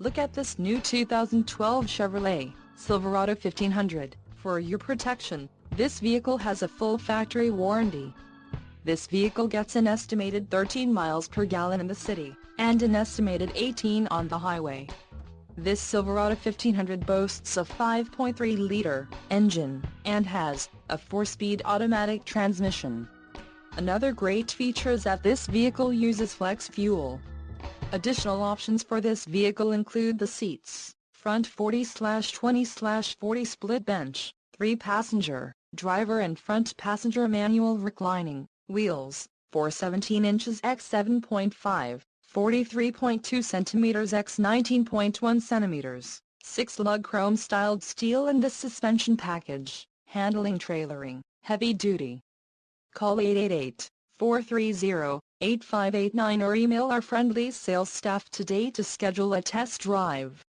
Look at this new 2012 Chevrolet Silverado 1500. For your protection, this vehicle has a full factory warranty. This vehicle gets an estimated 13 miles per gallon in the city, and an estimated 18 on the highway. This Silverado 1500 boasts a 5.3-liter engine, and has a 4-speed automatic transmission. Another great feature is that this vehicle uses flex fuel. Additional options for this vehicle include the seats, front 40/20/40 split bench, 3-passenger, driver and front passenger manual reclining, wheels, 417 inches x 7.5, 43.2 centimeters x 19.1 centimeters, 6-lug chrome-styled steel in this suspension package, handling trailering, heavy duty. Call 888-430-8589 or email our friendly sales staff today to schedule a test drive.